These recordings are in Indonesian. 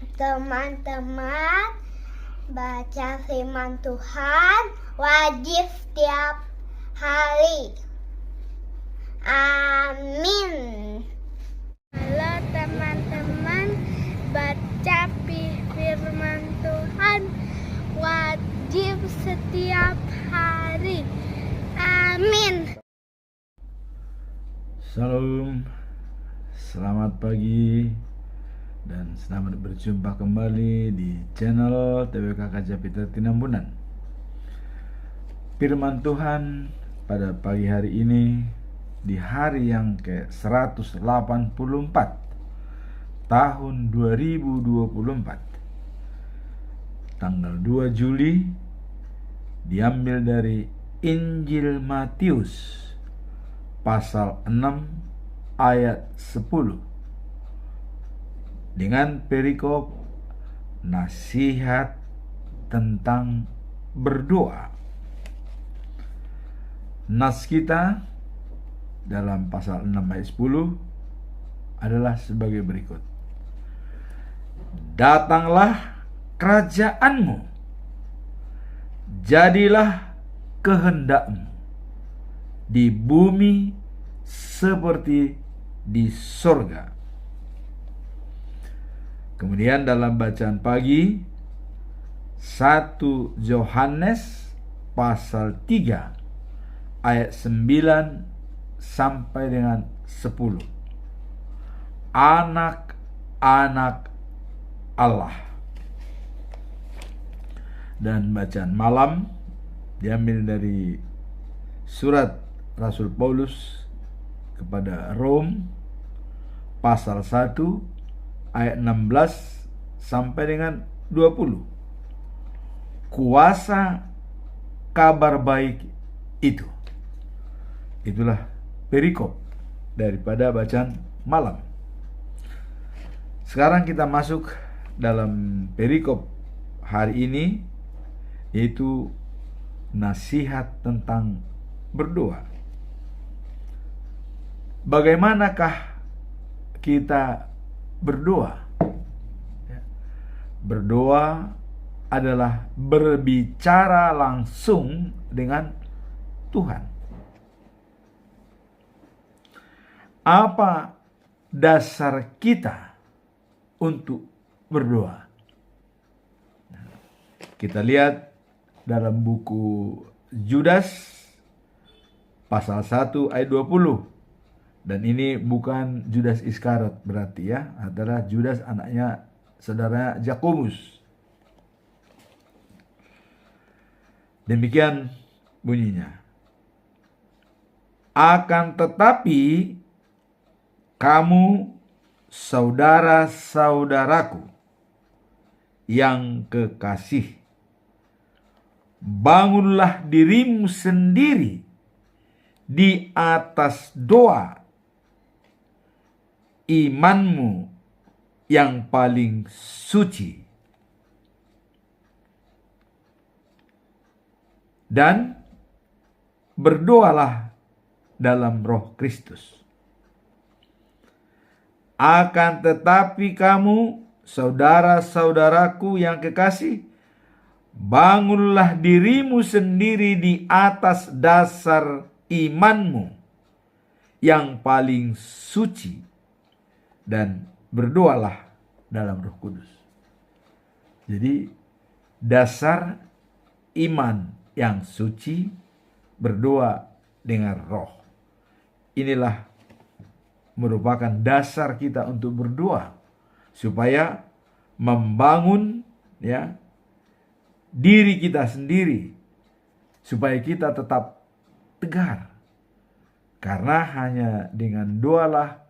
Teman-teman, baca firman Tuhan wajib setiap hari. Amin. Halo teman-teman, baca firman Tuhan wajib setiap hari. Amin. Salam, selamat pagi dan selamat berjumpa kembali di channel TWK Kajapita Tinambunan. Firman Tuhan pada pagi hari ini di hari yang ke-184 tahun 2024, tanggal 2 Juli, diambil dari Injil Matius pasal 6 ayat 10 dengan perikop nasihat tentang berdoa. Nas kita dalam pasal 6 ayat 10 adalah sebagai berikut. Datanglah kerajaanmu, jadilah kehendakmu di bumi seperti di sorga. Kemudian dalam bacaan pagi 1 Yohanes pasal 3 ayat 9 sampai dengan 10. Anak-anak Allah. Dan bacaan malam diambil dari surat Rasul Paulus kepada Rom pasal 1 ayat 16 sampai dengan 20. Kuasa kabar baik itu. Itulah perikop daripada bacaan malam. Sekarang kita masuk dalam perikop hari ini, yaitu nasihat tentang berdoa. Bagaimanakah kita berdoa? Berdoa adalah berbicara langsung dengan Tuhan. Apa dasar kita untuk berdoa? Kita lihat dalam buku Judas pasal 1 ayat 20. Dan ini bukan Judas Iskariot berarti ya, adalah Judas anaknya saudara Yakobus. Demikian bunyinya. Akan tetapi kamu saudara-saudaraku yang kekasih, bangunlah dirimu sendiri di atas doa, imanmu yang paling suci, dan berdoalah dalam Roh Kristus. Akan tetapi kamu, saudara-saudaraku yang kekasih, bangunlah dirimu sendiri di atas dasar imanmu yang paling suci, dan berdoalah dalam Roh Kudus. Jadi dasar iman yang suci, berdoa dengan roh. Inilah merupakan dasar kita untuk berdoa, supaya membangun ya diri kita sendiri, supaya kita tetap tegar. Karena hanya dengan doalah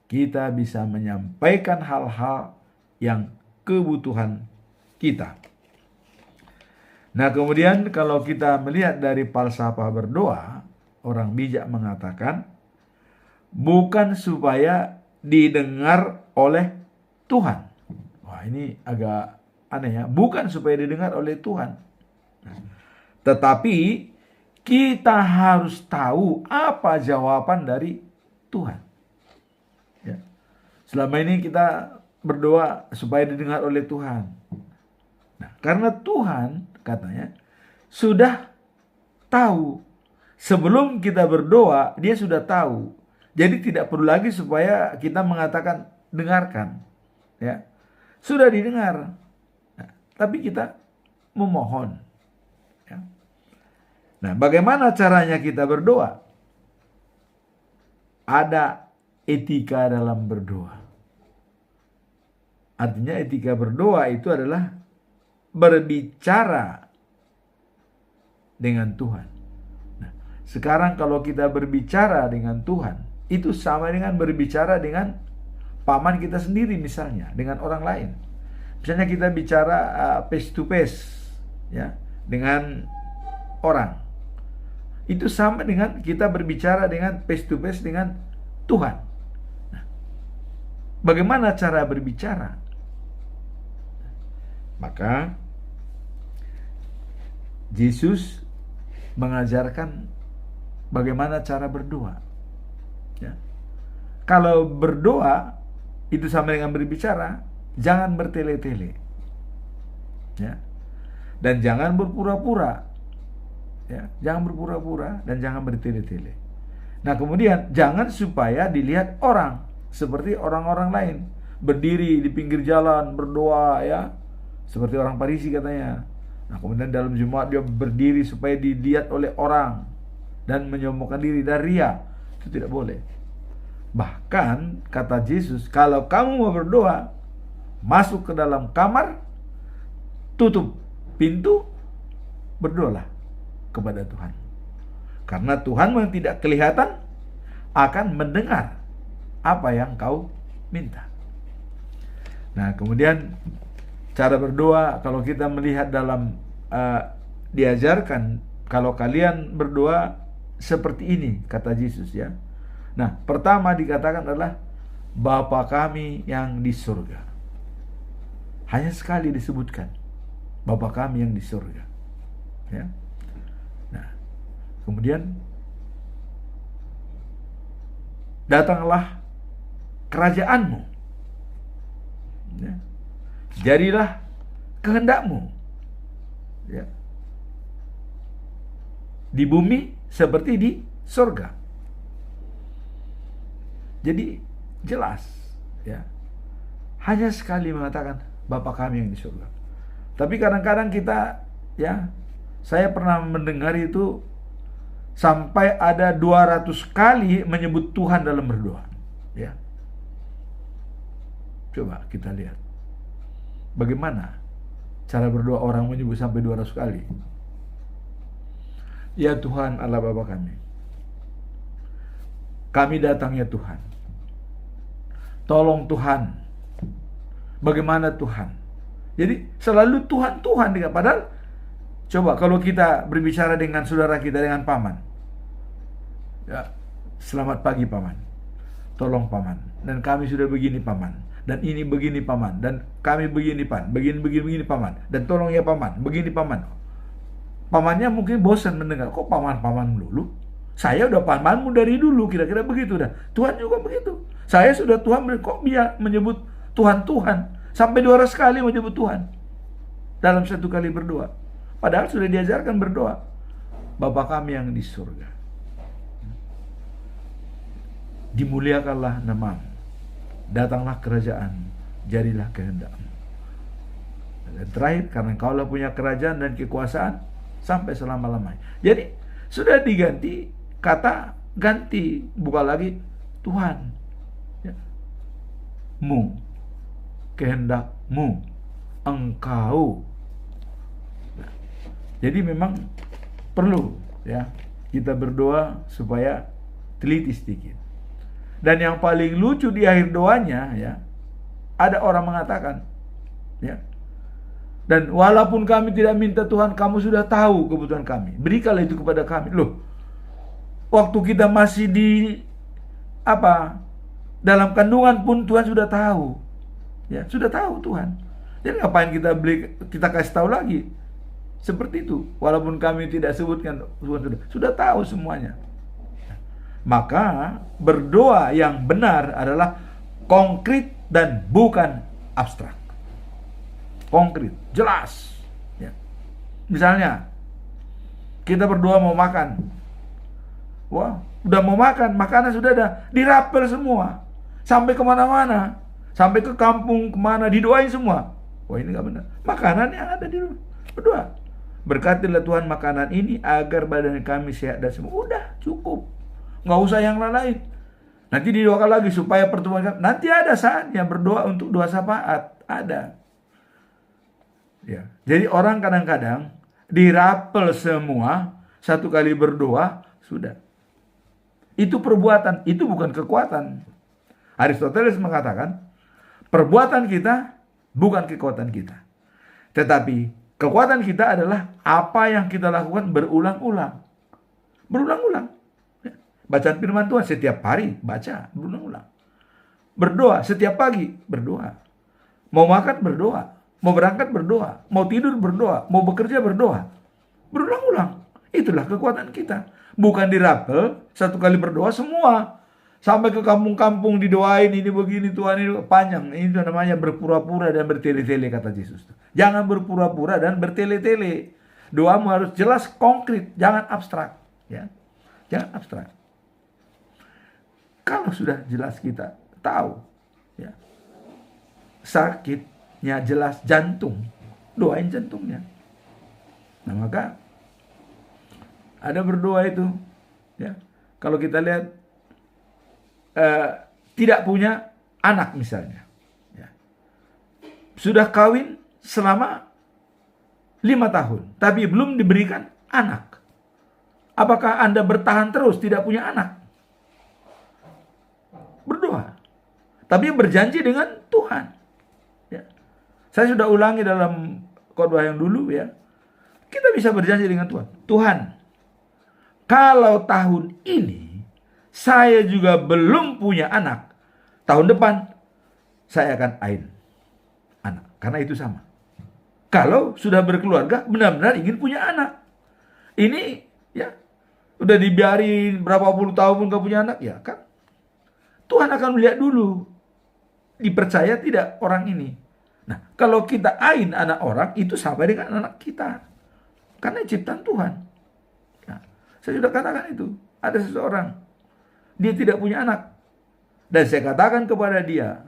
kita bisa menyampaikan hal-hal yang kebutuhan kita. Nah, kemudian kalau kita melihat dari falsafah berdoa, orang bijak mengatakan bukan supaya didengar oleh Tuhan. Wah, ini agak aneh ya. Bukan supaya didengar oleh Tuhan. Tetapi kita harus tahu apa jawaban dari Tuhan. Ya. Selama ini kita berdoa supaya didengar oleh Tuhan. Nah, karena Tuhan katanya sudah tahu. Sebelum kita berdoa, dia sudah tahu. Jadi tidak perlu lagi supaya kita mengatakan dengarkan. Ya. Sudah didengar. Nah, tapi kita memohon. Ya. Nah, bagaimana caranya kita berdoa? Ada etika dalam berdoa. Artinya etika berdoa itu adalah berbicara dengan Tuhan. Nah, sekarang kalau kita berbicara dengan Tuhan, itu sama dengan berbicara dengan paman kita sendiri misalnya, dengan orang lain. Misalnya kita bicara face to face ya, dengan orang. Itu sama dengan kita berbicara dengan face to face dengan Tuhan. Nah, bagaimana cara berbicara? Maka Yesus mengajarkan bagaimana cara berdoa. Ya. Kalau berdoa itu sama dengan berbicara, jangan bertele-tele. Ya. Dan jangan berpura-pura. Ya, jangan berpura-pura dan jangan bertele-tele. Nah, kemudian jangan supaya dilihat orang seperti orang-orang lain, berdiri di pinggir jalan berdoa ya, seperti orang Farisi katanya. Nah, kemudian dalam Jumat dia berdiri supaya dilihat oleh orang dan menyombongkan diri dan ria. Itu tidak boleh. Bahkan kata Yesus, kalau kamu mau berdoa, masuk ke dalam kamar, tutup pintu, berdoalah kepada Tuhan. Karena Tuhan yang tidak kelihatan akan mendengar apa yang kau minta. Nah, kemudian cara berdoa, kalau kita melihat dalam diajarkan, kalau kalian berdoa seperti ini, kata Yesus ya. Nah, pertama dikatakan adalah Bapa kami yang di surga. Hanya sekali disebutkan Bapa kami yang di surga. Ya. Nah, kemudian datanglah kerajaanmu. Ya. Jadilah kehendakmu. Ya. Di bumi seperti di surga. Jadi jelas ya. Hanya sekali mengatakan Bapa kami yang di surga. Tapi kadang-kadang kita ya, saya pernah mendengar itu sampai ada 200 kali menyebut Tuhan dalam berdoa. Ya. Coba kita lihat. Bagaimana cara berdoa orang menyebut sampai 200 kali? Ya Tuhan Allah Bapa kami. Kami datang ya Tuhan. Tolong Tuhan. Bagaimana Tuhan? Jadi selalu Tuhan, Tuhan. Padahal coba kalau kita berbicara dengan saudara kita, dengan paman. Ya, selamat pagi paman. Tolong paman. Dan kami sudah begini paman. Dan ini begini paman. Dan kami begini pan. Begini paman. Dan tolong ya paman. Begini paman. Pamannya mungkin bosan mendengar. Kok paman-paman dulu? Saya udah pamanmu dari dulu. Kira-kira begitu dah. Tuhan juga begitu. Saya sudah Tuhan. Kok dia menyebut Tuhan-Tuhan? Sampai 200 kali menyebut Tuhan. Dalam satu kali berdoa. Padahal sudah diajarkan berdoa. Bapa kami yang di surga. Dimuliakanlah namamu. Datanglah kerajaan, jadilah kehendakmu. Dan terakhir, karena Engkaulah punya kerajaan dan kekuasaan sampai selama-lamanya. Jadi sudah diganti kata ganti, bukan lagi Tuhan. Ya. Mu, kehendakmu, Engkau. Nah, jadi memang perlu ya kita berdoa supaya teliti sedikit. Dan yang paling lucu di akhir doanya ya, ada orang mengatakan ya, dan walaupun kami tidak minta Tuhan, kamu sudah tahu kebutuhan kami, berikanlah itu kepada kami. Loh, waktu kita masih di dalam kandungan pun Tuhan sudah tahu ya, sudah tahu Tuhan. Jadi ngapain kita kasih tahu lagi seperti itu? Walaupun kami tidak sebutkan, Tuhan sudah tahu semuanya. Maka berdoa yang benar adalah konkret dan bukan abstrak, konkret, jelas. Ya. Misalnya, kita berdua mau makan. Wah, udah mau makan, makanan sudah ada, dirapel semua. Sampai kemana-mana, sampai ke kampung, kemana, didoain semua. Wah, ini gak benar. Makanan yang ada di rumah, berdoa. Berkatilah Tuhan makanan ini agar badan kami sehat dan semua. Udah, cukup. Nggak usah yang lain. Nanti didoakan lagi supaya pertemuan kami. Nanti ada saatnya berdoa untuk doa syafaat. Ada. Ya. Jadi orang kadang-kadang dirapel semua, satu kali berdoa, sudah. Itu perbuatan, itu bukan kekuatan. Aristoteles mengatakan, perbuatan kita bukan kekuatan kita. Tetapi kekuatan kita adalah apa yang kita lakukan berulang-ulang. Berulang-ulang. Ya. Bacaan firman Tuhan setiap hari, baca, berulang-ulang. Berdoa setiap pagi, berdoa. Mau makan, berdoa. Mau berangkat, berdoa. Mau tidur, berdoa. Mau bekerja, berdoa. Berulang-ulang. Itulah kekuatan kita. Bukan dirapel, satu kali berdoa semua. Sampai ke kampung-kampung didoain, ini begini Tuhan, ini panjang. Itu namanya berpura-pura dan bertele-tele, kata Yesus. Jangan berpura-pura dan bertele-tele. Doamu harus jelas, konkret, jangan abstrak. Ya, jangan abstrak. Kalau sudah jelas kita tahu, ya, sakitnya jelas jantung, doain jantungnya. Nah, maka ada berdoa itu. Ya, kalau kita lihat tidak punya anak misalnya, ya. Sudah kawin selama 5 tahun, tapi belum diberikan anak. Apakah Anda bertahan terus tidak punya anak? Berdoa, tapi berjanji dengan Tuhan. Ya. Saya sudah ulangi dalam khotbah yang dulu, ya. Kita bisa berjanji dengan Tuhan. Tuhan, kalau tahun ini saya juga belum punya anak, tahun depan saya akan anak. Karena itu sama. Kalau sudah berkeluarga, benar-benar ingin punya anak. Ini, ya, udah dibiarin berapa puluh tahun pun gak punya anak, ya kan? Tuhan akan melihat dulu, dipercaya tidak orang ini. Nah, kalau kita anak orang, itu sama dengan anak kita. Karena ciptaan Tuhan. Nah, saya sudah katakan itu. Ada seseorang, dia tidak punya anak. Dan saya katakan kepada dia,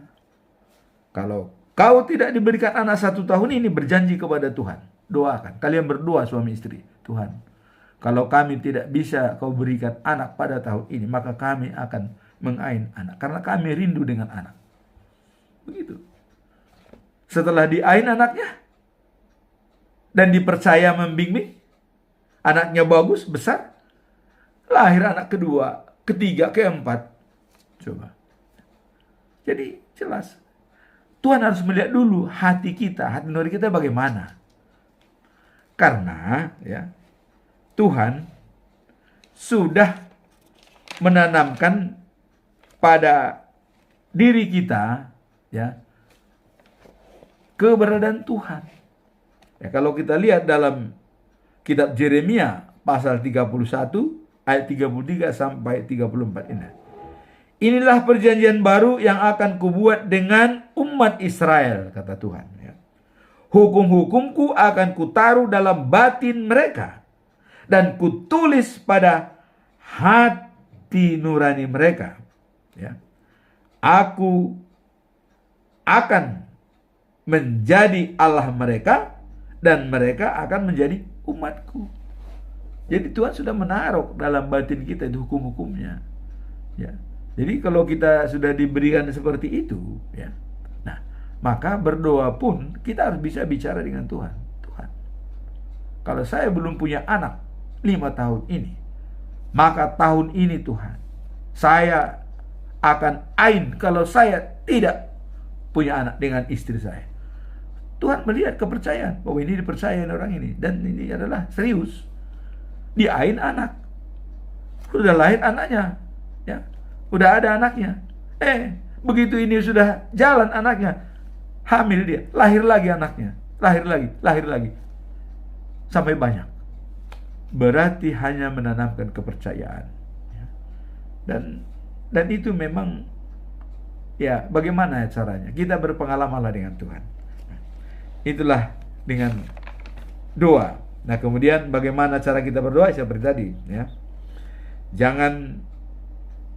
kalau kau tidak diberikan anak 1 tahun ini, berjanji kepada Tuhan. Doakan. Kalian berdoa suami istri. Tuhan, kalau kami tidak bisa kau berikan anak pada tahun ini, maka kami akan mengain anak. Karena kami rindu dengan anak. Begitu. Setelah diain anaknya, dan dipercaya membimbing, anaknya bagus, besar, lahir anak kedua, ketiga, keempat. Coba. Jadi jelas. Tuhan harus melihat dulu hati kita, hati nurani kita bagaimana. Karena, ya, Tuhan sudah menanamkan pada diri kita, ya, keberadaan Tuhan. Ya, kalau kita lihat dalam kitab Yeremia pasal 31 ayat 33 sampai 34 ini. Inilah perjanjian baru yang akan kubuat dengan umat Israel, kata Tuhan. Ya. Hukum-hukumku akan kutaruh dalam batin mereka dan kutulis pada hati nurani mereka. Ya. Aku akan menjadi Allah mereka dan mereka akan menjadi umatku. Jadi Tuhan sudah menaruh dalam batin kita itu hukum-hukumnya. Ya. Jadi kalau kita sudah diberikan seperti itu, ya, nah, maka berdoa pun kita harus bisa bicara dengan Tuhan. Tuhan, kalau saya belum punya anak 5 tahun ini, maka tahun ini Tuhan, saya akan kalau saya tidak punya anak dengan istri saya. Tuhan melihat kepercayaan bahwa ini dipercaya orang ini, dan ini adalah serius. Diain anak, sudah lahir anaknya, ya, udah ada anaknya. Begitu ini sudah jalan anaknya, hamil dia, lahir lagi anaknya, lahir lagi, sampai banyak. Berarti hanya menanamkan kepercayaan, ya. Dan itu memang ya bagaimana caranya? Kita berpengalamanlah dengan Tuhan. Itulah dengan doa. Nah, kemudian bagaimana cara kita berdoa? Seperti tadi, ya. Jangan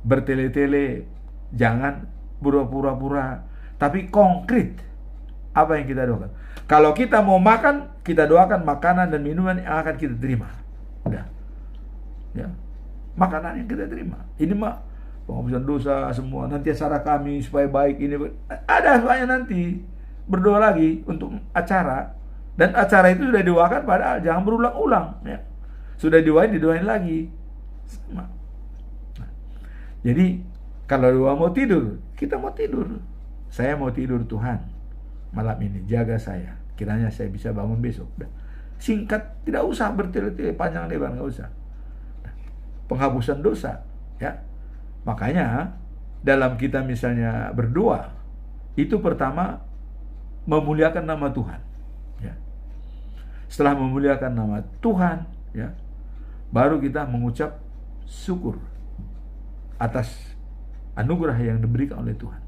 bertele-tele, jangan pura-pura, tapi konkret apa yang kita doakan. Kalau kita mau makan, kita doakan makanan dan minuman yang akan kita terima. Udah. Ya. Makanan yang kita terima. Ini mah penghapusan dosa semua, nanti acara kami supaya baik ini. Ada soalnya nanti berdoa lagi untuk acara, dan acara itu sudah doakan, padahal jangan berulang-ulang, ya. Sudah didoain lagi. Sama. Nah, jadi kalau doa mau tidur, kita mau tidur. Saya mau tidur Tuhan, malam ini jaga saya, kiranya saya bisa bangun besok. Udah. Singkat, tidak usah bertele-tele panjang lebar, nggak usah. Nah, penghapusan dosa, ya. Makanya dalam kita misalnya berdoa, itu pertama memuliakan nama Tuhan, ya. Setelah memuliakan nama Tuhan, ya, baru kita mengucap syukur atas anugerah yang diberikan oleh Tuhan.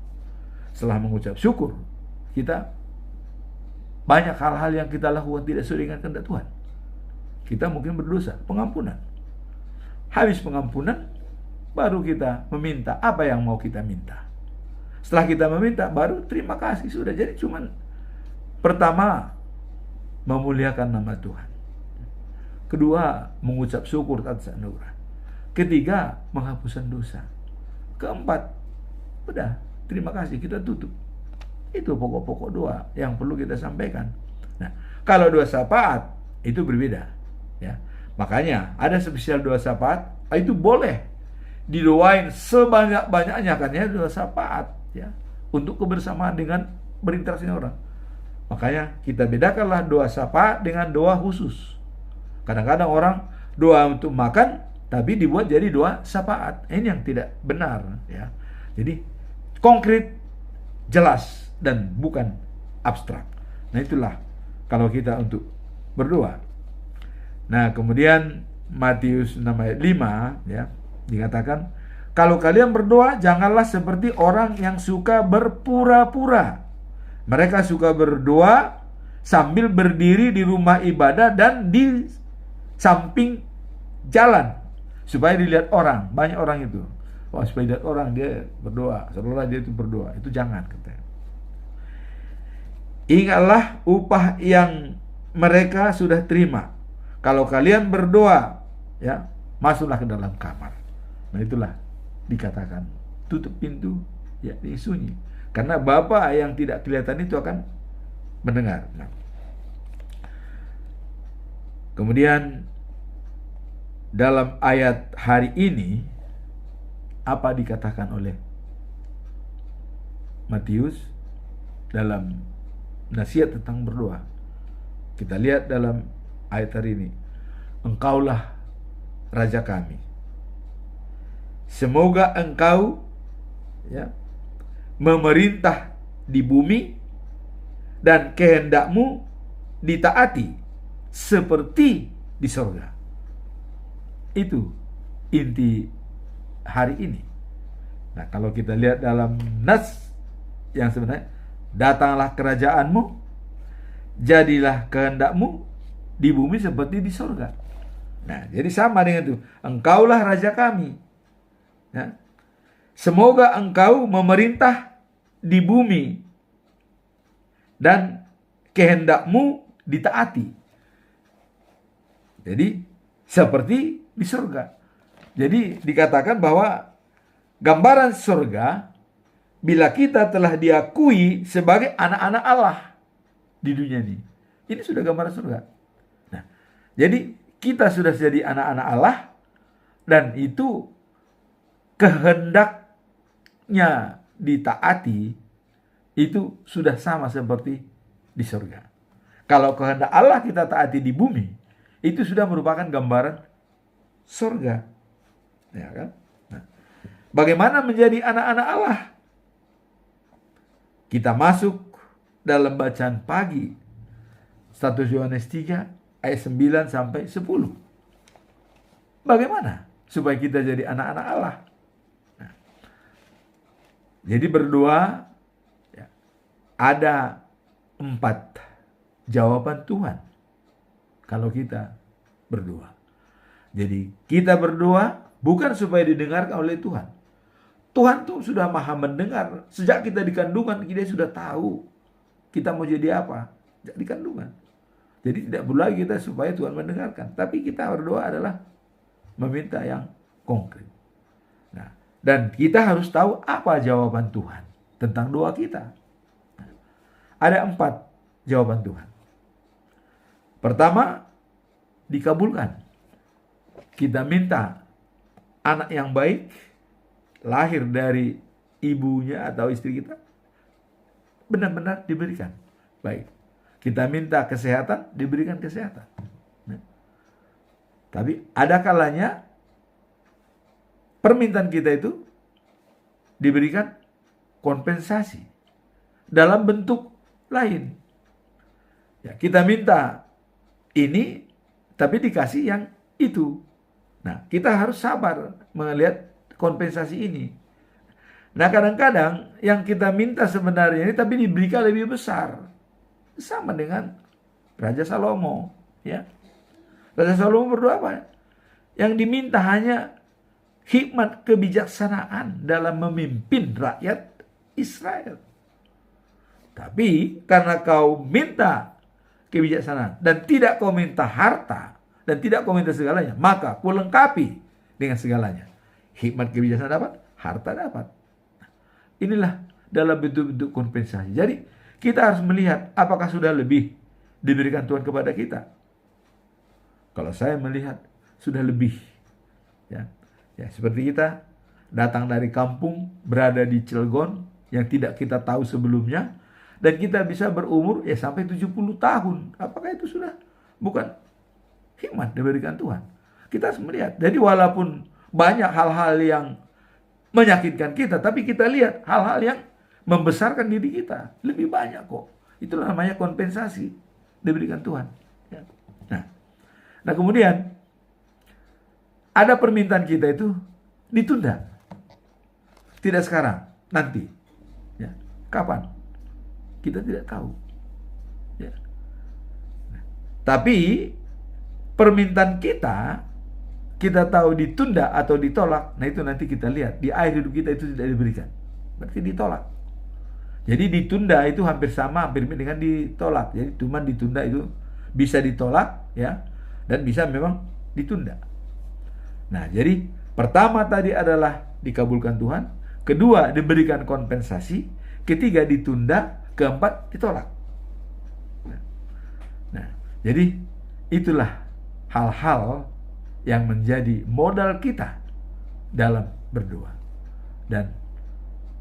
Setelah mengucap syukur, kita banyak hal-hal yang kita lakukan tidak sesuai dengan kehendak Tuhan. Kita mungkin berdosa, pengampunan. Habis pengampunan, baru kita meminta apa yang mau kita minta. Setelah kita meminta, baru terima kasih. Sudah. Jadi cuman pertama memuliakan nama Tuhan. Kedua, mengucap syukur atas anugerah. Ketiga, menghapuskan dosa. Keempat, udah, terima kasih, kita tutup. Itu pokok-pokok doa yang perlu kita sampaikan. Nah, kalau doa syafaat itu berbeda, ya. Makanya ada spesial doa syafaat, itu boleh didoain sebanyak-banyaknya, kan, ya, doa syafaat, ya, untuk kebersamaan dengan berinteraksi dengan orang. Makanya kita bedakanlah doa syafaat dengan doa khusus. Kadang-kadang orang doa untuk makan tapi dibuat jadi doa syafaat. Ini yang tidak benar, ya. Jadi konkret, jelas, dan bukan abstrak. Nah, itulah kalau kita untuk berdoa. Nah, kemudian Matius 6 ayat 5, ya, dikatakan, kalau kalian berdoa, janganlah seperti orang yang suka berpura-pura. Mereka suka berdoa sambil berdiri di rumah ibadah dan di samping jalan, supaya dilihat orang. Banyak orang itu, wah, supaya dilihat orang dia berdoa, seolah dia itu berdoa. Itu jangan, katanya. Ingatlah upah yang mereka sudah terima. Kalau kalian berdoa, ya, masuklah ke dalam kamar. Nah, itulah dikatakan tutup pintu, ya, sunyi. Karena Bapa yang tidak kelihatan itu akan mendengar. Nah, kemudian dalam ayat hari ini apa dikatakan oleh Matius dalam nasihat tentang berdoa? Kita lihat dalam ayat hari ini. Engkaulah Raja kami. Semoga engkau, ya, memerintah di bumi dan kehendakmu ditaati seperti di surga. Itu inti hari ini. Nah, kalau kita lihat dalam nas yang sebenarnya, datanglah kerajaanmu, jadilah kehendakmu di bumi seperti di surga. Nah, jadi sama dengan itu. Engkaulah Raja kami, ya. Semoga engkau memerintah di bumi dan kehendakmu ditaati. Jadi seperti di surga. Jadi dikatakan bahwa gambaran surga bila kita telah diakui sebagai anak-anak Allah di dunia ini. Ini sudah gambaran surga. Nah, jadi kita sudah jadi anak-anak Allah, dan itu kehendaknya ditaati, itu sudah sama seperti di surga. Kalau kehendak Allah kita taati di bumi, itu sudah merupakan gambaran surga, ya kan? Nah, bagaimana menjadi anak-anak Allah? Kita masuk dalam bacaan pagi 1 Yohanes 3 ayat 9 sampai 10. Bagaimana supaya kita jadi anak-anak Allah? Nah, Jadi berdoa ya, ada 4 jawaban Tuhan kalau kita berdoa. Jadi kita berdoa bukan supaya didengarkan oleh Tuhan. Tuhan tuh sudah maha mendengar. Sejak kita di kandungan, kita sudah tahu kita mau jadi apa. Sejak di kandungan. Jadi tidak perlu lagi kita supaya Tuhan mendengarkan. Tapi kita berdoa adalah meminta yang konkret. Nah, dan kita harus tahu apa jawaban Tuhan tentang doa kita. Nah, ada 4 jawaban Tuhan. Pertama, dikabulkan. Kita minta anak yang baik, lahir dari ibunya atau istri kita, benar-benar diberikan. Baik. Kita minta kesehatan, diberikan kesehatan. Nah, tapi ada kalanya permintaan kita itu diberikan kompensasi dalam bentuk lain. Ya, kita minta ini, tapi dikasih yang itu. Nah, kita harus sabar melihat kompensasi ini. Nah, kadang-kadang yang kita minta sebenarnya ini tapi diberikan lebih besar. Sama dengan Raja Salomo, ya. Raja Salomo berdoa apa? Yang diminta hanya hikmat kebijaksanaan dalam memimpin rakyat Israel. Tapi karena kau minta kebijaksanaan dan tidak kau minta harta dan tidak kau minta segalanya, maka ku lengkapi dengan segalanya. Hikmat kebijaksanaan dapat, harta dapat. Inilah dalam bentuk-bentuk kompensasi. Jadi kita harus melihat apakah sudah lebih diberikan Tuhan kepada kita. Kalau saya melihat sudah lebih. Ya, seperti kita datang dari kampung, berada di Cilegon yang tidak kita tahu sebelumnya, dan kita bisa berumur ya sampai 70 tahun. Apakah itu sudah bukan hikmat diberikan Tuhan? Kita harus melihat. Jadi walaupun banyak hal-hal yang menyakitkan kita, tapi kita lihat hal-hal yang membesarkan diri kita. Lebih banyak kok. Itulah namanya kompensasi diberikan Tuhan. Ya. Nah kemudian ada permintaan kita itu ditunda. Tidak sekarang, nanti. Ya. Kapan? Kita tidak tahu. Ya. Nah, tapi permintaan kita tahu ditunda atau ditolak. Nah itu nanti kita lihat di akhir hidup kita itu tidak diberikan. Berarti ditolak. Jadi ditunda itu hampir sama, hampir dengan ditolak. Jadi cuma ditunda itu bisa ditolak ya, dan bisa memang ditunda. Nah, jadi pertama tadi adalah dikabulkan Tuhan, kedua diberikan kompensasi, ketiga ditunda, keempat ditolak. Nah, jadi itulah hal-hal yang menjadi modal kita dalam berdoa. Dan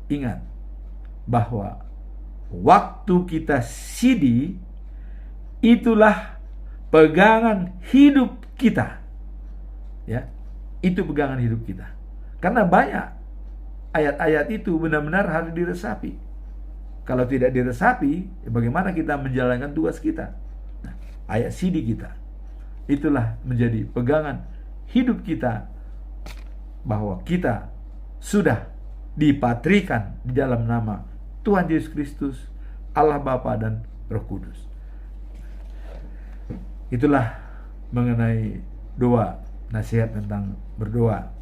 ingat bahwa waktu kita sidi itulah pegangan hidup kita. Ya, itu pegangan hidup kita. Karena banyak ayat-ayat itu benar-benar harus diresapi. Kalau tidak diresapi, bagaimana kita menjalankan tugas kita? Nah, ayat sidi kita itulah menjadi pegangan hidup kita, bahwa kita sudah dipatrikan di dalam nama Tuhan Yesus Kristus, Allah Bapa dan Roh Kudus. Itulah mengenai doa, nasihat tentang berdoa.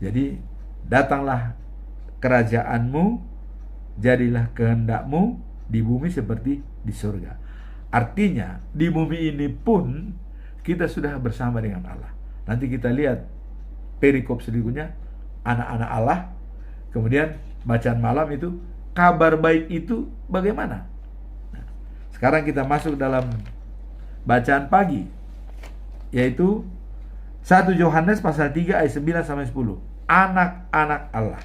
Jadi datanglah kerajaanmu, jadilah kehendakmu di bumi seperti di surga. Artinya di bumi ini pun kita sudah bersama dengan Allah. Nanti kita lihat perikop berikutnya, anak-anak Allah. Kemudian bacaan malam itu, kabar baik itu bagaimana? Nah, sekarang kita masuk dalam bacaan pagi, yaitu 1 Yohanes pasal 3 ayat 9 sampai 10. Anak-anak Allah.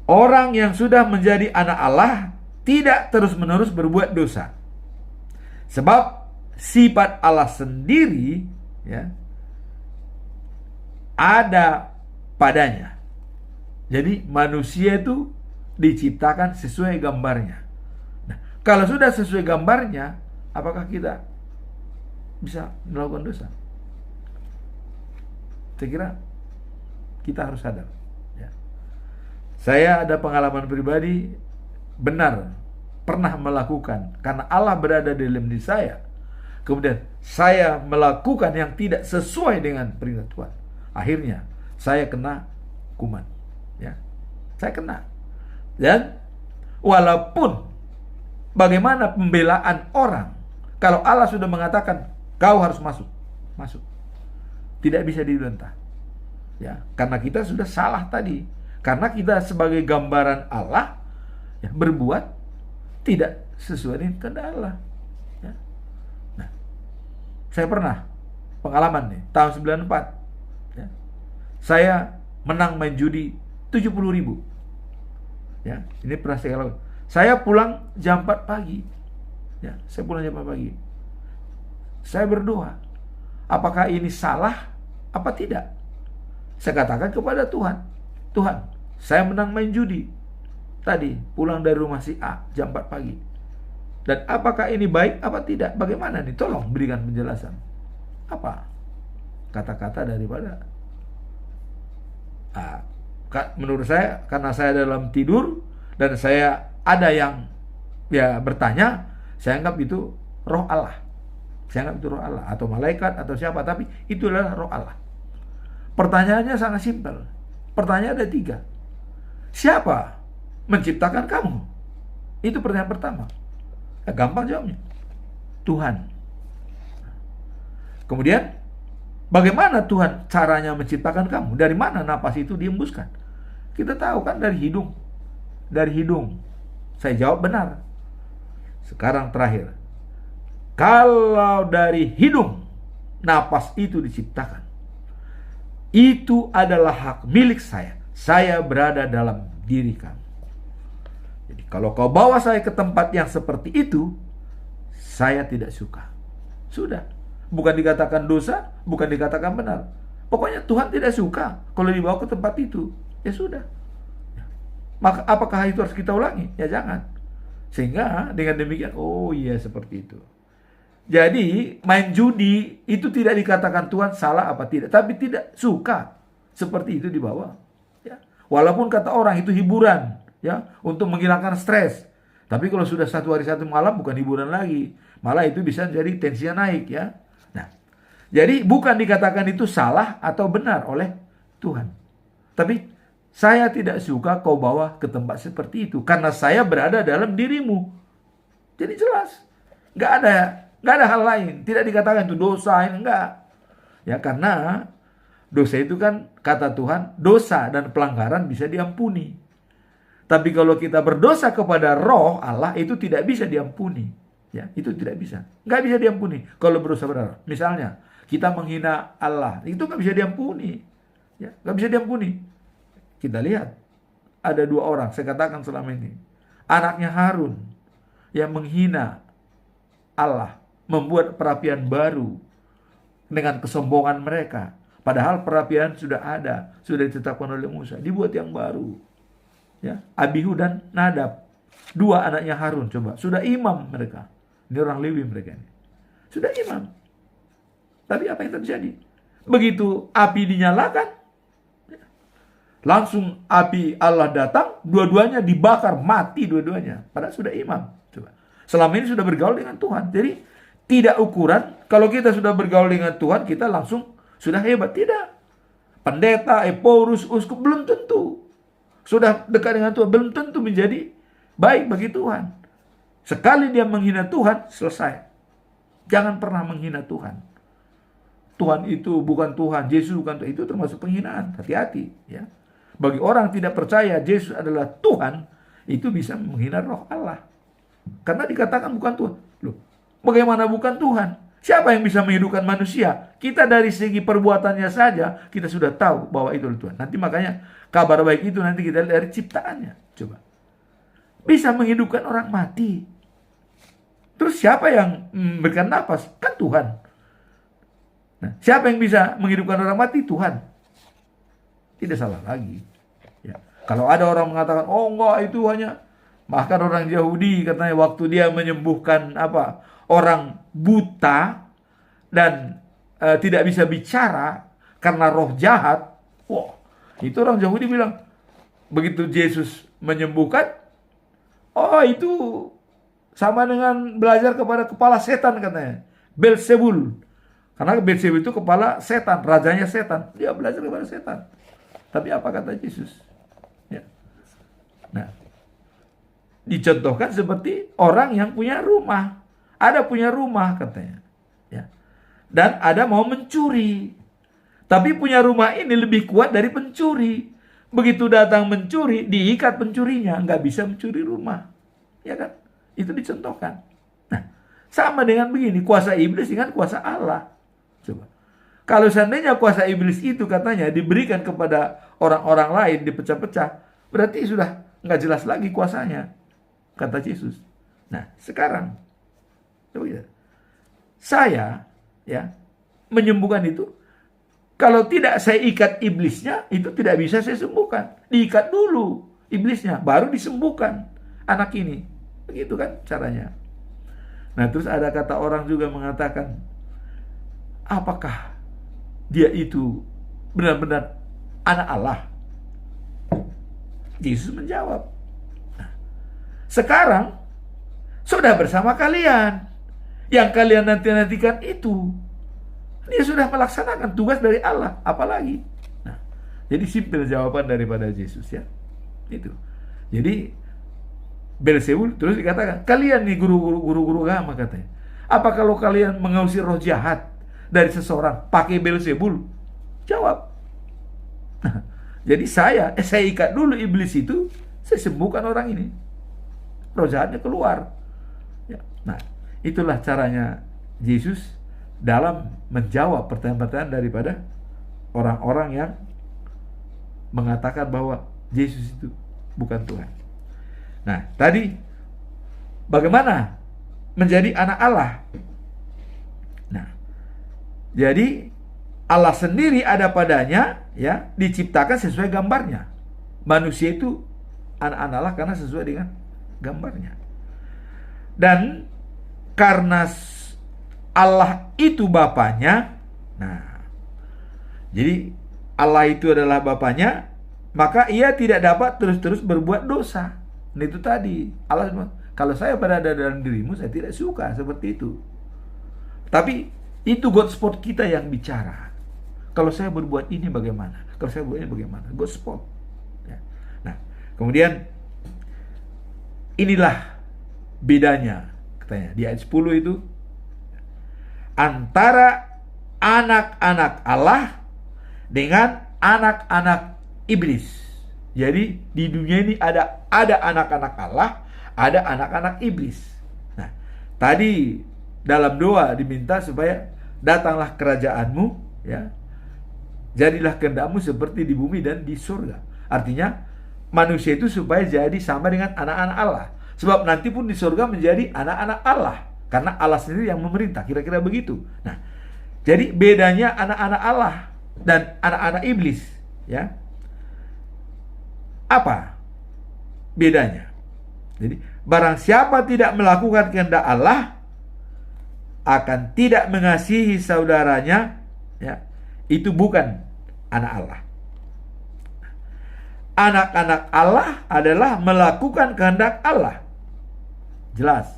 Orang yang sudah menjadi anak Allah tidak terus-menerus berbuat dosa. Sebab sifat Allah sendiri ya ada padanya. Jadi manusia itu diciptakan sesuai gambarnya. Nah, kalau sudah sesuai gambarnya, apakah kita bisa melakukan dosa? Saya kira kita harus sadar. Ya. Saya ada pengalaman pribadi, benar, pernah melakukan, karena Allah berada di dalam diri saya. Kemudian saya melakukan yang tidak sesuai dengan perintah Tuhan. Akhirnya saya kena kuman. Ya, saya kena. Dan walaupun bagaimana pembelaan orang, kalau Allah sudah mengatakan kau harus masuk, masuk, tidak bisa dibantah. Ya, karena kita sudah salah tadi. Karena kita sebagai gambaran Allah, ya, berbuat tidak sesuai dengan kehendak Allah. Ya. Nah, saya pernah pengalaman nih tahun 94. Ya, saya menang main judi 70.000. Ya, ini pernah saya lakukan. Saya pulang jam 4 pagi. Ya, saya pulang jam 4 pagi. Saya berdoa, apakah ini salah apa tidak? Saya katakan kepada Tuhan, Tuhan, saya menang main judi tadi, pulang dari rumah si A jam 4 pagi. Dan apakah ini baik apa tidak? Bagaimana nih? Tolong berikan penjelasan. Apa kata-kata daripada menurut saya, karena saya dalam tidur dan saya ada yang ya bertanya, saya anggap itu roh Allah. Saya anggap itu roh Allah atau malaikat atau siapa, tapi itu adalah roh Allah. Pertanyaannya sangat simpel. Pertanyaan ada 3. Siapa menciptakan kamu? Itu pertanyaan pertama. Ya, gampang jawabnya. Tuhan. Kemudian, bagaimana Tuhan caranya menciptakan kamu? Dari mana napas itu dihembuskan? Kita tahu kan dari hidung. Dari hidung. Saya jawab benar. Sekarang terakhir. Kalau dari hidung napas itu diciptakan, itu adalah hak milik saya. Saya berada dalam diri kamu. Jadi kalau kau bawa saya ke tempat yang seperti itu, saya tidak suka. Sudah. Bukan dikatakan dosa, bukan dikatakan benar. Pokoknya Tuhan tidak suka kalau dibawa ke tempat itu. Ya sudah. Maka apakah itu harus kita ulangi? Ya jangan. Sehingga dengan demikian, oh iya seperti itu. Jadi main judi itu tidak dikatakan Tuhan salah apa tidak, tapi tidak suka seperti itu dibawa. Ya. Walaupun kata orang itu hiburan, ya, untuk menghilangkan stres. Tapi kalau sudah 1 hari 1 malam bukan hiburan lagi, malah itu bisa jadi tensinya naik, ya. Nah, jadi bukan dikatakan itu salah atau benar oleh Tuhan, tapi saya tidak suka kau bawa ke tempat seperti itu karena saya berada dalam dirimu. Jadi jelas, nggak ada hal lain. Tidak dikatakan itu dosa, enggak. Ya, karena dosa itu kan kata Tuhan, dosa dan pelanggaran bisa diampuni. Tapi kalau kita berdosa kepada roh Allah, itu tidak bisa diampuni. Ya, itu tidak bisa. Nggak bisa diampuni kalau berdosa benar. Misalnya, kita menghina Allah, itu nggak bisa diampuni. Ya, nggak bisa diampuni. Kita lihat, ada 2 orang, saya katakan selama ini. Anaknya Harun yang menghina Allah, membuat perapian baru dengan kesombongan mereka. Padahal perapian sudah ada, sudah ditetapkan oleh Musa, dibuat yang baru. Ya, Abihu dan Nadab, 2 anaknya Harun, coba, sudah imam mereka. Ini orang Lewi mereka ini. Sudah imam. Tapi apa yang terjadi? Begitu api dinyalakan, langsung api Allah datang, dua-duanya dibakar, mati dua-duanya. Padahal sudah imam. Coba. Selama ini sudah bergaul dengan Tuhan. Jadi tidak ukuran, kalau kita sudah bergaul dengan Tuhan, kita langsung sudah hebat. Tidak. Pendeta, eporus, uskup, belum tentu. Sudah dekat dengan Tuhan, belum tentu menjadi baik bagi Tuhan. Sekali dia menghina Tuhan, selesai. Jangan pernah menghina Tuhan. Tuhan itu bukan Tuhan, Yesus bukan Tuhan. Itu termasuk penghinaan. Hati-hati, ya. Bagi orang tidak percaya Yesus adalah Tuhan, itu bisa menghina roh Allah. Karena dikatakan bukan Tuhan. Loh, bagaimana bukan Tuhan? Siapa yang bisa menghidupkan manusia? Kita dari segi perbuatannya saja, kita sudah tahu bahwa itu adalah Tuhan. Nanti makanya kabar baik itu nanti kita lihat dari ciptaannya. Coba. Bisa menghidupkan orang mati. Terus siapa yang memberikan nafas? Kan Tuhan. Nah, siapa yang bisa menghidupkan orang mati? Tuhan. Tidak salah lagi. Ya. Kalau ada orang mengatakan, oh enggak itu hanya, bahkan orang Yahudi katanya waktu dia menyembuhkan orang buta dan tidak bisa bicara karena roh jahat. Wah, itu orang Yahudi bilang, begitu Yesus menyembuhkan, oh itu sama dengan belajar kepada kepala setan katanya. Beelzebul. Karena Beelzebul itu kepala setan, rajanya setan. Dia belajar kepada setan. Tapi apa kata Yesus? Ya. Nah, dicontohkan seperti orang yang punya rumah. Ada punya rumah katanya. Ya. Dan ada mau mencuri. Tapi punya rumah ini lebih kuat dari pencuri. Begitu datang mencuri, diikat pencurinya. Nggak bisa mencuri rumah. Ya kan? Itu dicontohkan. Nah, sama dengan begini. Kuasa iblis dengan kuasa Allah. Coba. Kalau seandainya kuasa iblis itu katanya diberikan kepada orang-orang lain, dipecah-pecah. Berarti sudah nggak jelas lagi kuasanya. Kata Yesus. Nah, sekarang. Coba ya. Saya ya menyembuhkan itu. Kalau tidak saya ikat iblisnya, itu tidak bisa saya sembuhkan. Diikat dulu iblisnya, baru disembuhkan anak ini. Begitu kan caranya. Nah, terus ada kata orang juga mengatakan, apakah dia itu benar-benar anak Allah? Yesus menjawab, nah, sekarang sudah bersama kalian. Yang kalian nanti-nantikan itu, dia sudah melaksanakan tugas dari Allah, apalagi. Nah, jadi simpel jawaban daripada Yesus ya. Itu. Jadi Beelzebul terus dikatakan, kalian nih guru-guru agama katanya. Apa kalau kalian mengusir roh jahat dari seseorang pakai Beelzebul? Jawab. Jadi saya ikat dulu iblis itu, saya sembuhkan orang ini. Roh jahatnya keluar. Ya. Nah, itulah caranya Yesus dalam menjawab pertanyaan-pertanyaan daripada orang-orang yang mengatakan bahwa Yesus itu bukan Tuhan. Nah, tadi bagaimana menjadi anak Allah? Nah, jadi Allah sendiri ada padanya, ya, diciptakan sesuai gambarnya. Manusia itu anak-anak Allah karena sesuai dengan gambarnya. Dan karena Allah itu Bapanya, nah, jadi Allah itu adalah Bapanya, maka ia tidak dapat terus-terus berbuat dosa. Nah, itu tadi Allah bilang, kalau saya berada dalam dirimu, saya tidak suka seperti itu. Tapi itu God spot kita yang bicara. Kalau saya berbuat ini bagaimana? Kalau saya berbuat ini bagaimana? God spot. Ya. Nah, kemudian inilah bedanya, katanya di ayat 10 itu, antara anak-anak Allah dengan anak-anak iblis. Jadi di dunia ini ada anak-anak Allah, ada anak-anak iblis. Nah, tadi dalam doa diminta supaya datanglah kerajaanmu, ya, jadilah kehendakmu seperti di bumi dan di surga. Artinya manusia itu supaya jadi sama dengan anak-anak Allah. Sebab nanti pun di surga menjadi anak-anak Allah. Karena Allah sendiri yang memerintah, kira-kira begitu. Nah, jadi bedanya anak-anak Allah dan anak-anak iblis, ya. Apa bedanya? Jadi, barang siapa tidak melakukan kehendak Allah akan tidak mengasihi saudaranya, ya, itu bukan anak Allah. Anak-anak Allah adalah melakukan kehendak Allah. Jelas.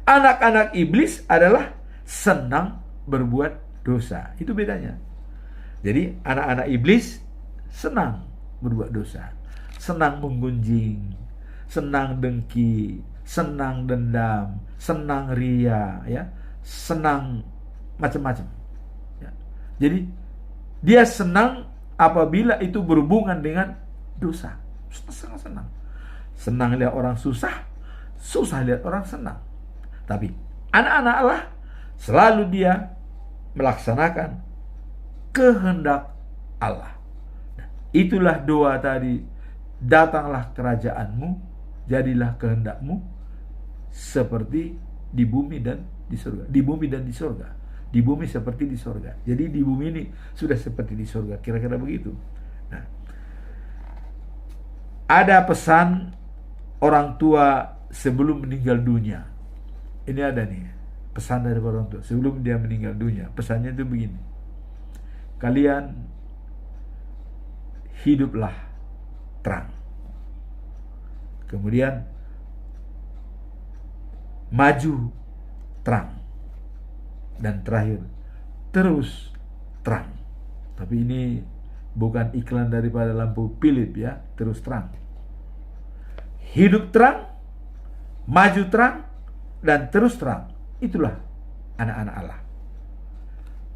Anak-anak iblis adalah senang berbuat dosa. Itu bedanya. Jadi anak-anak iblis senang berbuat dosa. Senang menggunjing, senang dengki, senang dendam, senang ria, ya, senang macam-macam. Ya. Jadi dia senang apabila itu berhubungan dengan dosa. Sangat senang. Senang lihat orang susah, susah lihat orang senang. Tapi anak-anak Allah selalu dia melaksanakan kehendak Allah. Nah, itulah doa tadi, datanglah kerajaanmu, jadilah kehendakmu seperti di bumi dan di surga. Di bumi dan di surga. Di bumi seperti di surga. Jadi di bumi ini sudah seperti di surga. Kira-kira begitu. Nah, ada pesan orang tua sebelum meninggal dunia. Ini ada nih pesan dari orang tua sebelum dia meninggal dunia. Pesannya itu begini: kalian hiduplah terang. kemudian maju terang, dan terakhir terus terang. Tapi ini bukan iklan daripada lampu Philips ya, terus terang. Hidup terang, maju terang, dan terus terang. Itulah anak-anak Allah.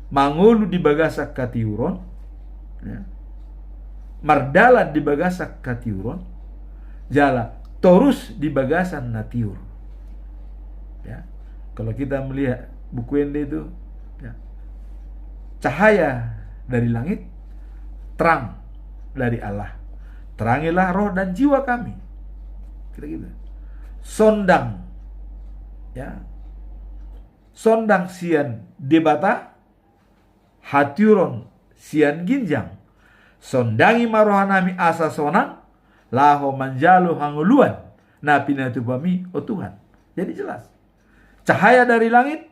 Mangolu di bagasak katiuron, ya. Mardalan di bagasak katiuron, jala torus di bagasan natiur. Ya. Kalau kita melihat buku Ende itu, ya, cahaya dari langit, terang dari Allah. Terangilah roh dan jiwa kami. Kira-kira. Sondang, ya, sondang sian debata, hatiuron sian ginjang, sondangi marohanami asa sonang, laho manjalo hanguluan, napinatu bami oh Tuhan. Jadi jelas, cahaya dari langit,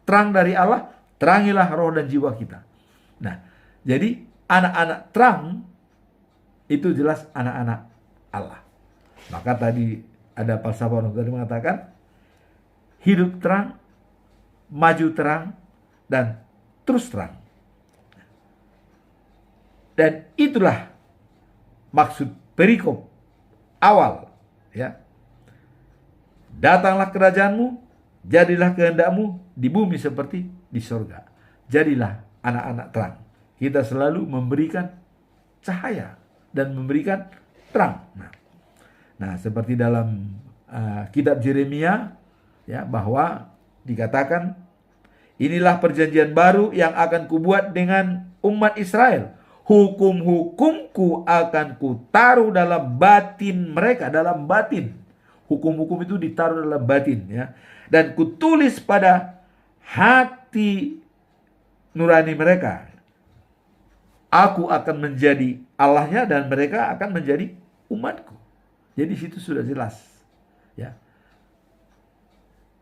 terang dari Allah, terangilah roh dan jiwa kita. Nah, jadi anak-anak terang itu jelas anak-anak Allah. Maka tadi ada falsafah orang tadi mengatakan hidup terang, maju terang, dan terus terang. Dan itulah maksud perikop awal, ya. Datanglah kerajaanmu, jadilah kehendakmu di bumi seperti di sorga. Jadilah anak-anak terang. Kita selalu memberikan cahaya dan memberikan terang. Nah, seperti dalam kitab Yeremia, ya, bahwa dikatakan, inilah perjanjian baru yang akan kubuat dengan umat Israel. Hukum-hukumku akan kutaruh dalam batin mereka, dalam batin. Hukum-hukum itu ditaruh dalam batin, ya. Dan kutulis pada hati nurani mereka. Aku akan menjadi Allahnya dan mereka akan menjadi umatku. Jadi situ sudah jelas, ya.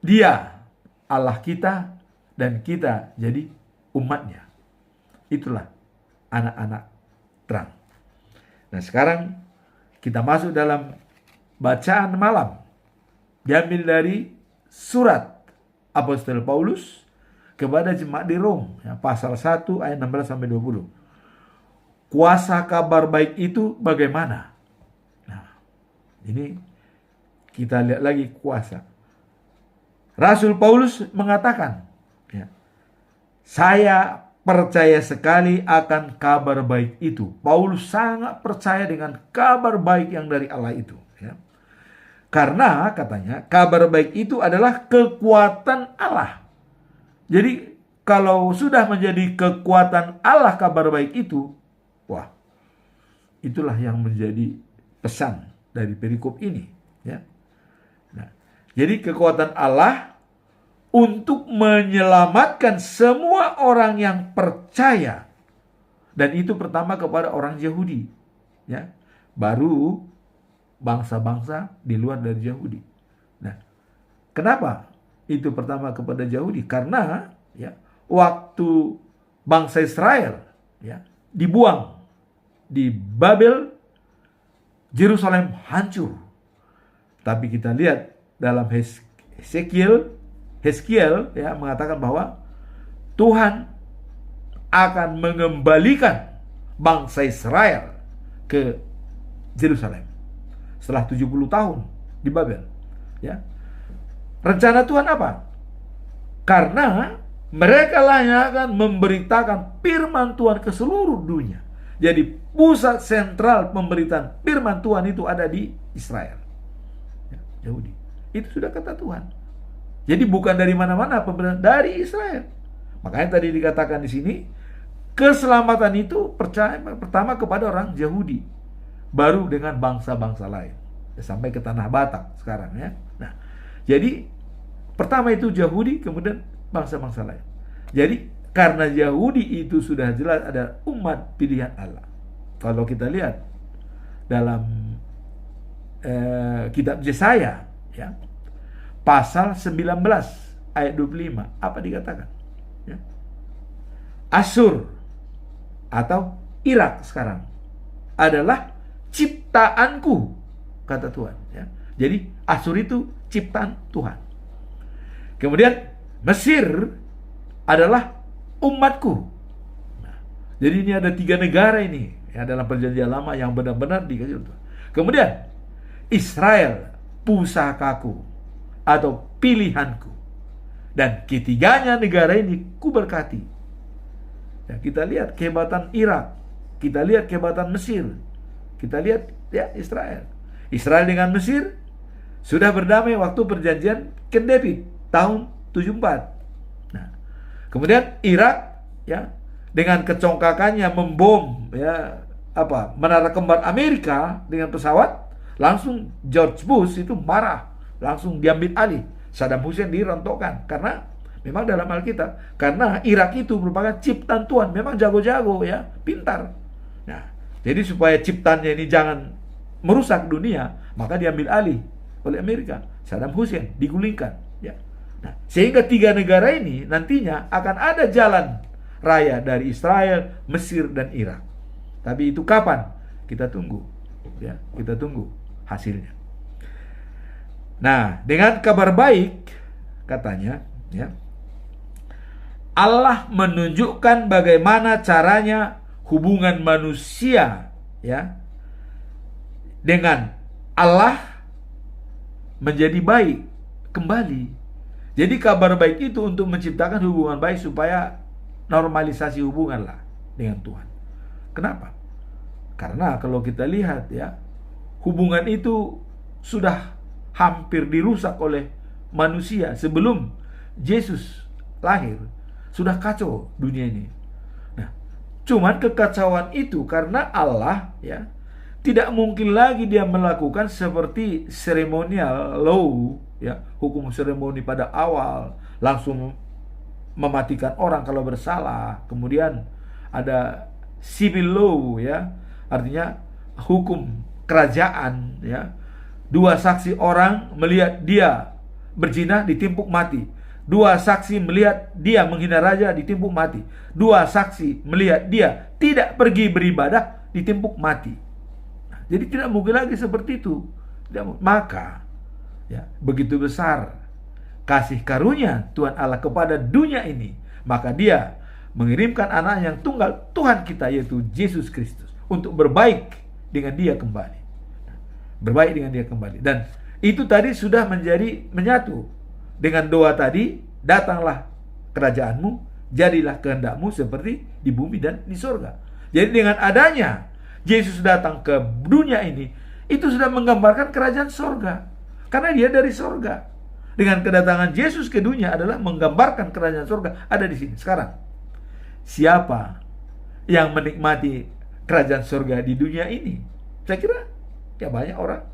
Dia Allah kita dan kita jadi umatnya. Itulah anak-anak terang. Nah, sekarang kita masuk dalam bacaan malam. Diambil dari surat Apostol Paulus kepada jemaat di Rom, ya, pasal 1 ayat 16 sampai 20. Kuasa kabar baik itu bagaimana? Nah, ini kita lihat lagi kuasa. Rasul Paulus mengatakan, ya, saya percaya sekali akan kabar baik itu. Paulus sangat percaya dengan kabar baik yang dari Allah itu, ya. Karena katanya kabar baik itu adalah kekuatan Allah. Jadi kalau sudah menjadi kekuatan Allah kabar baik itu, wah, itulah yang menjadi pesan dari perikop ini, ya. Nah, jadi kekuatan Allah untuk menyelamatkan semua orang yang percaya. Dan itu pertama kepada orang Yahudi, ya. Baru bangsa-bangsa di luar dari Yahudi. Nah, kenapa itu pertama kepada Yahudi? Karena, ya, waktu bangsa Israel, ya, dibuang di Babel, Yerusalem hancur. Tapi kita lihat dalam Heskiel, ya, mengatakan bahwa Tuhan akan mengembalikan bangsa Israel ke Yerusalem setelah 70 tahun di Babel, ya. Rencana Tuhan apa? Karena mereka lah yang akan memberitakan firman Tuhan ke seluruh dunia. Jadi pusat sentral pemberitaan firman Tuhan itu ada di Israel, ya, Yahudi. Itu sudah kata Tuhan. Jadi bukan dari mana-mana pemberitaan, dari Israel. Makanya tadi dikatakan di sini, keselamatan itu percaya pertama kepada orang Yahudi, baru dengan bangsa-bangsa lain, ya, sampai ke tanah Batak sekarang, ya. Nah, jadi pertama itu Yahudi, kemudian bangsa-bangsa lain. Jadi karena Yahudi itu sudah jelas ada umat pilihan Allah. Kalau kita lihat dalam kitab Yesaya, ya, pasal 19 ayat 25, apa dikatakan? Ya. Asyur atau Irak sekarang adalah ciptaanku kata Tuhan. Ya. Jadi Asyur itu ciptaan Tuhan. Kemudian Mesir adalah umatku. Nah, jadi ini ada 3 negara ini ya, dalam perjanjian lama yang benar-benar dikasih Tuhan. Kemudian Israel, pusakaku atau pilihanku. Dan ketiganya negara ini kuberkati. Ya, kita lihat kehebatan Irak, kita lihat kehebatan Mesir, kita lihat ya Israel. Israel dengan Mesir sudah berdamai waktu perjanjian Camp David tahun 74. Nah, kemudian Irak ya dengan kecongkakannya membom ya menara kembar Amerika dengan pesawat, langsung George Bush itu marah, langsung diambil alih. Saddam Hussein dirontokkan karena memang dalam Alkitab, karena Irak itu merupakan ciptaan Tuhan, memang jago-jago ya, pintar. Nah, jadi supaya ciptaannya ini jangan merusak dunia, maka diambil alih oleh Amerika. Saddam Hussein digulingkan ya. Nah, sehingga 3 negara ini nantinya akan ada jalan raya dari Israel, Mesir dan Irak. Tapi itu kapan? Kita tunggu ya, kita tunggu hasilnya. Nah, dengan kabar baik katanya ya, Allah menunjukkan bagaimana caranya hubungan manusia ya dengan Allah menjadi baik kembali. Jadi kabar baik itu untuk menciptakan hubungan baik supaya normalisasi hubungan lah dengan Tuhan. Kenapa? Karena kalau kita lihat ya, hubungan itu sudah hampir dirusak oleh manusia sebelum Yesus lahir. Sudah kacau dunia ini. Nah, cuman kekacauan itu karena Allah ya tidak mungkin lagi dia melakukan seperti seremonial law ya, hukum seremoni pada awal, langsung mematikan orang kalau bersalah. Kemudian ada civil law ya, artinya hukum kerajaan ya. 2 saksi orang melihat dia berzina ditimpuk mati. 2 saksi melihat dia menghina raja ditimpuk mati. 2 saksi melihat dia tidak pergi beribadah ditimpuk mati. Jadi tidak mungkin lagi seperti itu. Maka ya, begitu besar kasih karunia Tuhan Allah kepada dunia ini, maka dia mengirimkan anak yang tunggal Tuhan kita, yaitu Yesus Kristus, untuk berbaik dengan dia kembali. Berbaik dengan dia kembali. Dan itu tadi sudah menjadi menyatu dengan doa tadi, datanglah kerajaanmu, jadilah kehendakmu seperti di bumi dan di surga. Jadi dengan adanya Yesus datang ke dunia ini, itu sudah menggambarkan kerajaan surga. Karena dia dari surga. Dengan kedatangan Yesus ke dunia adalah menggambarkan kerajaan surga ada di sini. Sekarang, siapa yang menikmati kerajaan surga di dunia ini? Saya kira ya banyak orang.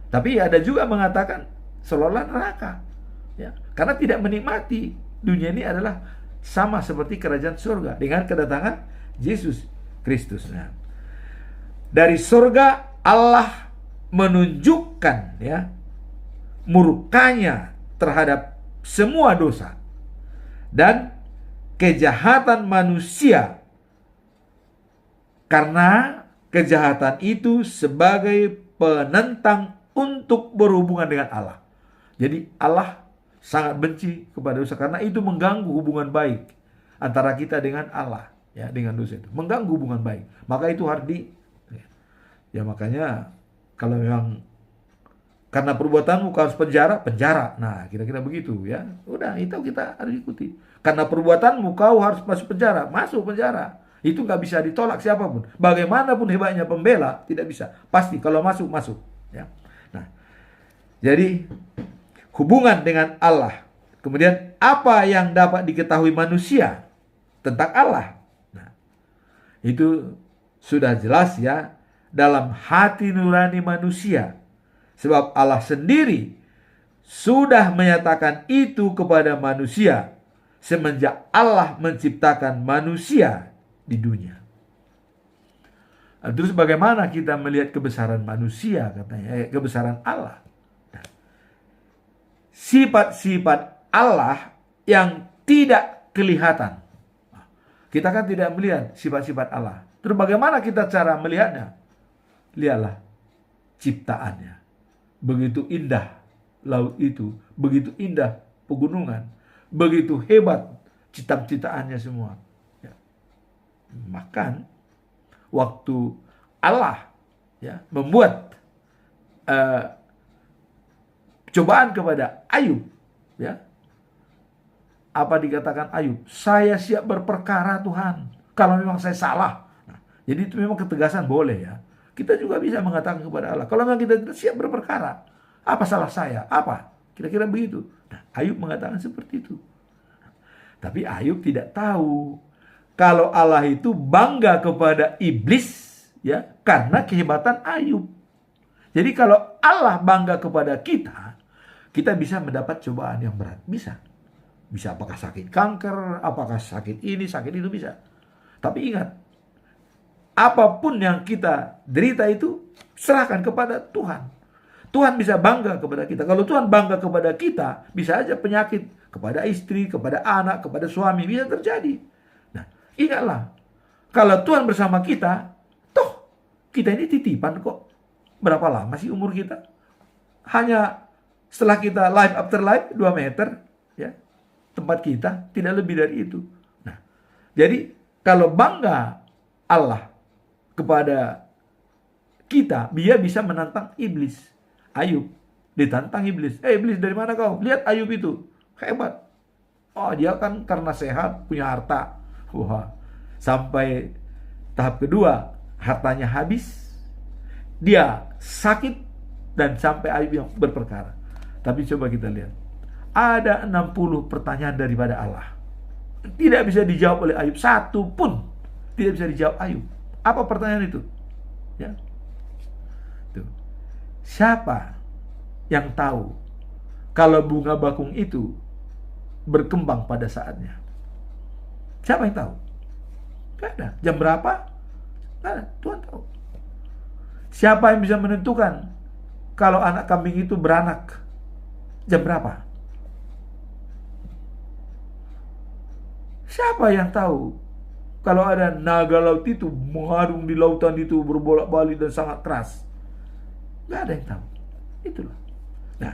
Tapi ada juga mengatakan seolah-olah neraka. Ya, karena tidak menikmati dunia ini adalah sama seperti kerajaan surga dengan kedatangan Yesus Kristus. Nah, dari surga Allah menunjukkan ya murkanya terhadap semua dosa dan kejahatan manusia, karena kejahatan itu sebagai penentang untuk berhubungan dengan Allah. Jadi Allah sangat benci kepada dosa karena itu mengganggu hubungan baik antara kita dengan Allah ya, dengan dosa itu mengganggu hubungan baik. Maka itu harus ya makanya kalau memang karena perbuatanmu kau harus penjara. Nah, kira-kira begitu ya. Udah, itu kita harus ikuti. Karena perbuatanmu kau harus masuk penjara. Itu nggak bisa ditolak siapapun. Bagaimanapun hebatnya pembela, tidak bisa. Pasti kalau masuk ya. Nah, jadi hubungan dengan Allah. Kemudian apa yang dapat diketahui manusia tentang Allah? Nah, itu sudah jelas ya dalam hati nurani manusia. Sebab Allah sendiri sudah menyatakan itu kepada manusia semenjak Allah menciptakan manusia di dunia. Terus bagaimana kita melihat kebesaran manusia katanya, kebesaran Allah? Sifat-sifat Allah yang tidak kelihatan. Kita kan tidak melihat sifat-sifat Allah. Terus bagaimana kita cara melihatnya? Lihatlah ciptaannya. Begitu indah laut itu, begitu indah pegunungan, begitu hebat ciptaan-ciptaannya semua. Ya. Bahkan waktu Allah ya membuat cobaan kepada Ayub, ya, apa dikatakan Ayub? Saya siap berperkara Tuhan, kalau memang saya salah. Nah, jadi itu memang ketegasan boleh ya. Kita juga bisa mengatakan kepada Allah, kalau memang kita tidak siap berperkara, apa salah saya? Apa? Kira-kira begitu. Nah, Ayub mengatakan seperti itu. Tapi Ayub tidak tahu kalau Allah itu bangga kepada iblis, ya, karena kehebatan Ayub. Jadi kalau Allah bangga kepada kita, kita bisa mendapat cobaan yang berat. Bisa. Bisa apakah sakit kanker, apakah sakit ini, sakit itu bisa. Tapi ingat, apapun yang kita derita itu serahkan kepada Tuhan. Tuhan bisa bangga kepada kita. Kalau Tuhan bangga kepada kita, bisa aja penyakit kepada istri, kepada anak, kepada suami bisa terjadi. Nah, ingatlah, kalau Tuhan bersama kita, toh kita ini titipan kok. Berapa lama sih umur kita? Hanya setelah kita life after life 2 meter, ya. Tempat kita tidak lebih dari itu. Nah, jadi kalau bangga Allah kepada kita, dia bisa menantang iblis. Ayub ditantang iblis. Iblis, dari mana kau? Lihat Ayub itu, hebat. Oh, dia kan karena sehat, punya harta. Wah, sampai tahap kedua, hartanya habis. Dia sakit dan sampai Ayub yang berperkara. Tapi coba kita lihat. Ada 60 pertanyaan daripada Allah. Tidak bisa dijawab oleh Ayub. Satu pun tidak bisa dijawab Ayub. Apa pertanyaan itu? Ya. Tuh. Siapa yang tahu kalau bunga bakung itu berkembang pada saatnya? Siapa yang tahu? Tidak ada. Jam berapa? Tidak ada. Tuhan tahu. Siapa yang bisa menentukan kalau anak kambing itu beranak jam berapa? Siapa yang tahu kalau ada naga laut itu mengarung di lautan itu berbolak-balik dan sangat keras? Gak ada yang tahu. Itulah. Nah,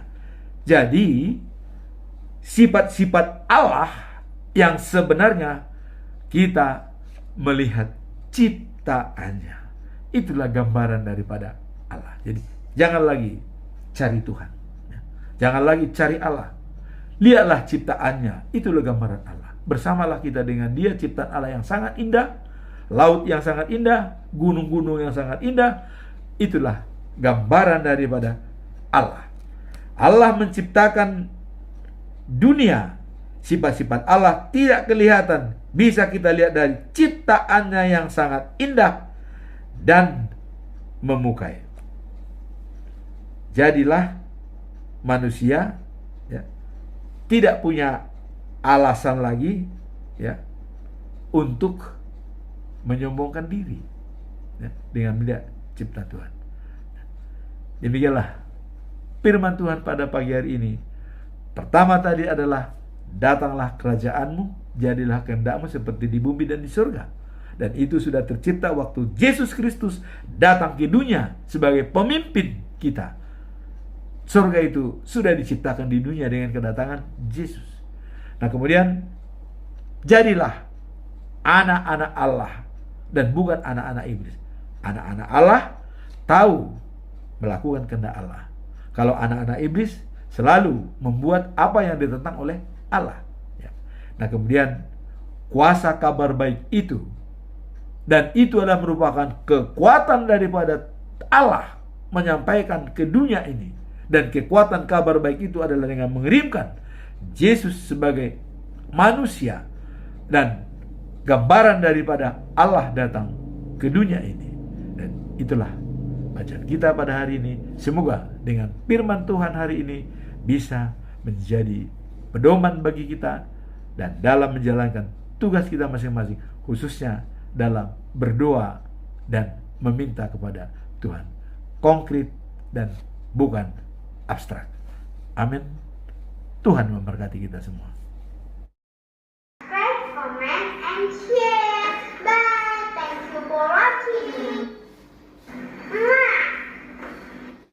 jadi sifat-sifat Allah yang sebenarnya kita melihat ciptaannya. Itulah gambaran daripada Allah. Jadi jangan lagi cari Tuhan. Jangan lagi cari Allah. Lihatlah ciptaannya. Itulah gambaran Allah. Bersamalah kita dengan dia, ciptaan Allah yang sangat indah. Laut yang sangat indah. Gunung-gunung yang sangat indah. Itulah gambaran daripada Allah. Allah menciptakan dunia. Sifat-sifat Allah tidak kelihatan. Bisa kita lihat dari ciptaannya yang sangat indah dan memukai. Jadilah manusia ya, tidak punya alasan lagi ya untuk menyombongkan diri ya, dengan melihat cipta Tuhan. Demikianlah firman Tuhan pada pagi hari ini. Pertama tadi adalah, datanglah kerajaanmu, jadilah kehendakmu seperti di bumi dan di surga. Dan itu sudah tercipta waktu Yesus Kristus datang ke dunia sebagai pemimpin kita. Surga itu sudah diciptakan di dunia dengan kedatangan Yesus. Nah, kemudian jadilah anak-anak Allah dan bukan anak-anak iblis. Anak-anak Allah tahu melakukan kehendak Allah. Kalau anak-anak iblis selalu membuat apa yang ditentang oleh Allah. Nah, kemudian kuasa kabar baik itu, dan itu adalah merupakan kekuatan daripada Allah menyampaikan ke dunia ini. Dan kekuatan kabar baik itu adalah dengan mengirimkan Yesus sebagai manusia. Dan gambaran daripada Allah datang ke dunia ini. Dan itulah bacaan kita pada hari ini. Semoga dengan firman Tuhan hari ini bisa menjadi pedoman bagi kita dan dalam menjalankan tugas kita masing-masing, khususnya dalam berdoa dan meminta kepada Tuhan. Konkret dan bukan abstrak. Amin. Tuhan memberkati kita semua. Subscribe, comment, and share. Bye. Thank you for watching.